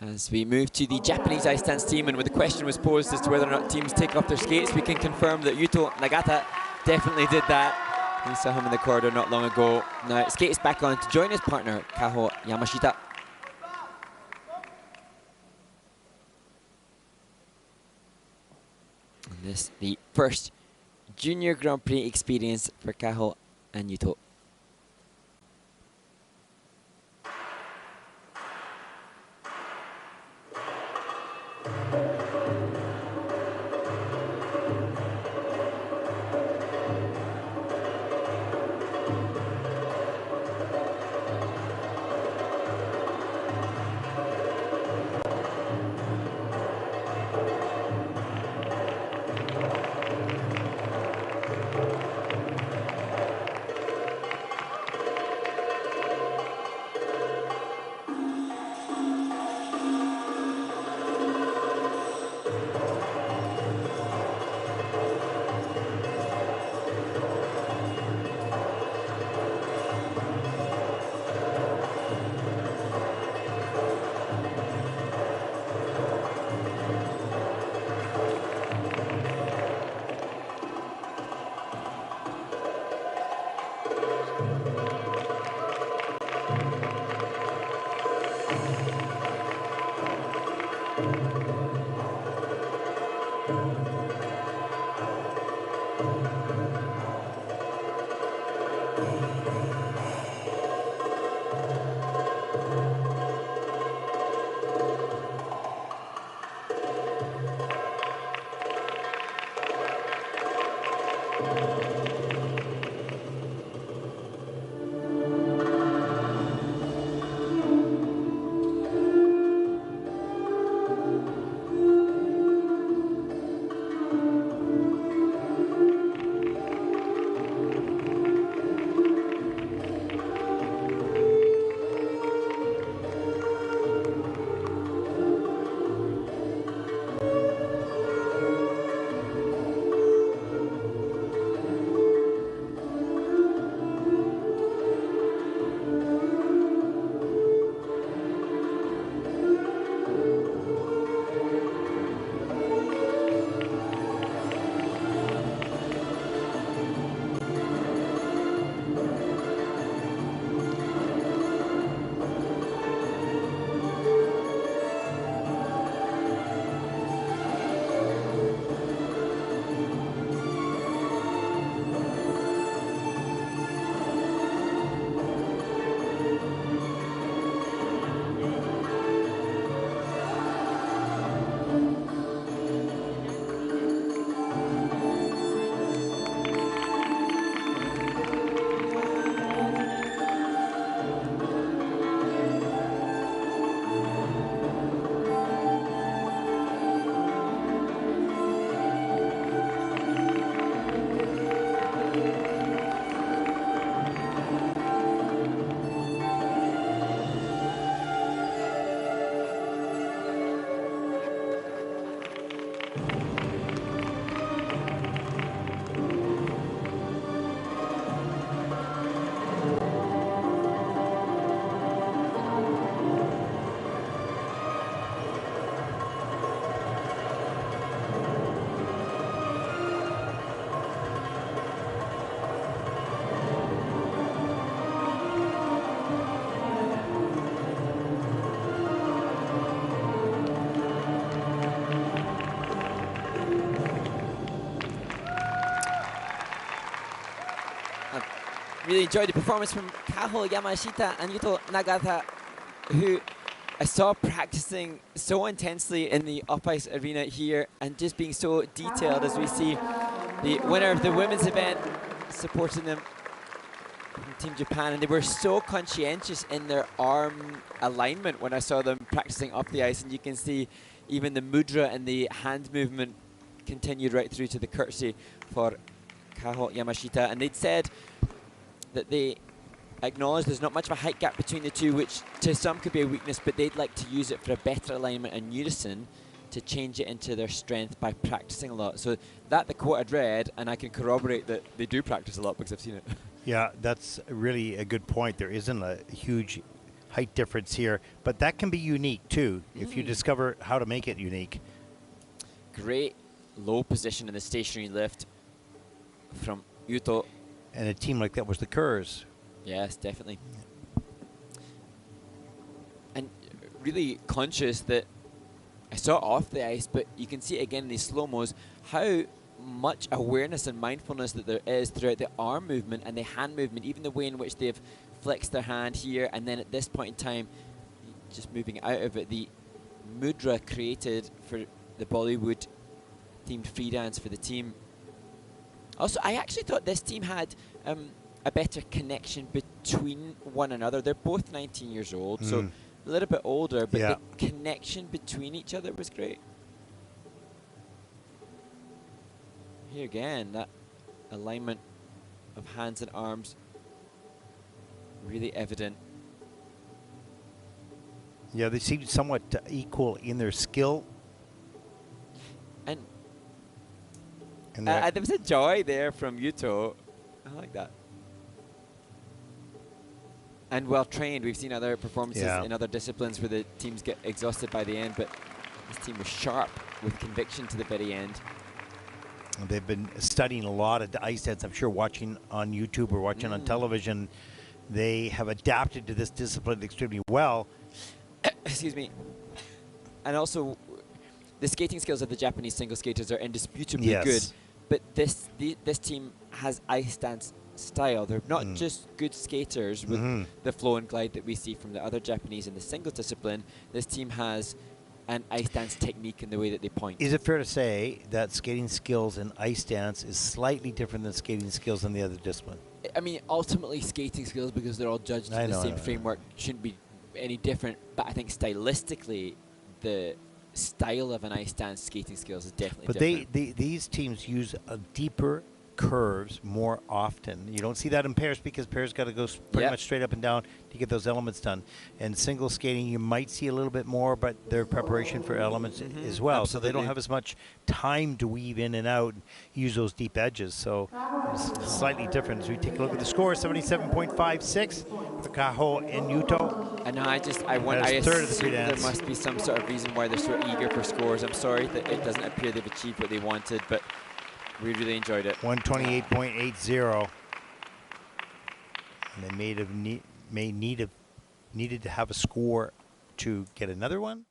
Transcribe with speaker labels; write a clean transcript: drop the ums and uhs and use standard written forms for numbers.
Speaker 1: As we move to the Japanese ice dance team, and when the question was posed as to whether or not teams take off their skates, we can confirm that Yuto Nagata definitely did that. We saw him in the corridor not long ago. Now skates back on to join his partner, Kaho Yamashita. And this the first Junior Grand Prix experience for Kaho and Yuto. Really enjoyed the performance from Kaho Yamashita and Yuto Nagata, who I saw practicing so intensely in the up-ice arena here and just being so detailed as we see the winner of the women's event supporting them from Team Japan. And they were so conscientious in their arm alignment when I saw them practicing up the ice. And you can see even the mudra and the hand movement continued right through to the curtsy for Kaho Yamashita. And they'd said that they acknowledge there's not much of a height gap between the two, which to some could be a weakness, but they'd like to use it for a better alignment and unison to change it into their strength by practicing a lot. So that the quote I'd read, and I can corroborate that they do practice a lot because I've seen it.
Speaker 2: Yeah, that's really a good point. There isn't a huge height difference here, but that can be unique too if you discover how to make it unique.
Speaker 1: Great low position in the stationary lift from Yuto.
Speaker 2: And a team like that was the Kerrs.
Speaker 1: Yes, definitely. And really conscious that I saw it off the ice, but you can see it again in these slow-mos, how much awareness and mindfulness that there is throughout the arm movement and the hand movement, even the way in which they've flexed their hand here, and then at this point in time, just moving out of it, the mudra created for the Bollywood-themed free dance for the team. Also, I actually thought this team had a better connection between one another. They're both 19 years old, so a little bit older, but the connection between each other was great. Here again, that alignment of hands and arms really evident.
Speaker 2: Yeah, they seem somewhat equal in their skill.
Speaker 1: And there was a joy there from Yuto. I like that. And well trained. We've seen other performances in other disciplines where the teams get exhausted by the end, but this team was sharp with conviction to the very end.
Speaker 2: They've been studying a lot of the ice dance. I'm sure watching on YouTube or watching on television. They have adapted to this discipline extremely well.
Speaker 1: Excuse me. And also, the skating skills of the Japanese single skaters are indisputably good. But this team has ice dance style. They're not just good skaters with the flow and glide that we see from the other Japanese in the single discipline. This team has an ice dance technique in the way that they point.
Speaker 2: Is it fair to say that skating skills in ice dance is slightly different than skating skills in the other discipline?
Speaker 1: I mean, ultimately skating skills, because they're all judged in the same framework, shouldn't be any different. But I think stylistically, the style of an ice dance skating skills is definitely different.
Speaker 2: But these teams use a deeper curves more often. You don't see that in pairs because pairs got to go pretty much straight up and down to get those elements done. And single skating, you might see a little bit more, but their preparation for elements as well. So they don't have as much time to weave in and out and use those deep edges. So it's slightly different. As we take a look at the score, 77.56 for Kaho and Yuto.
Speaker 1: And I assume there must be some sort of reason why they're so eager for scores. I'm sorry that it doesn't appear they've achieved what they wanted, but we really enjoyed it.
Speaker 2: 128.80. And they needed to have a score to get another one.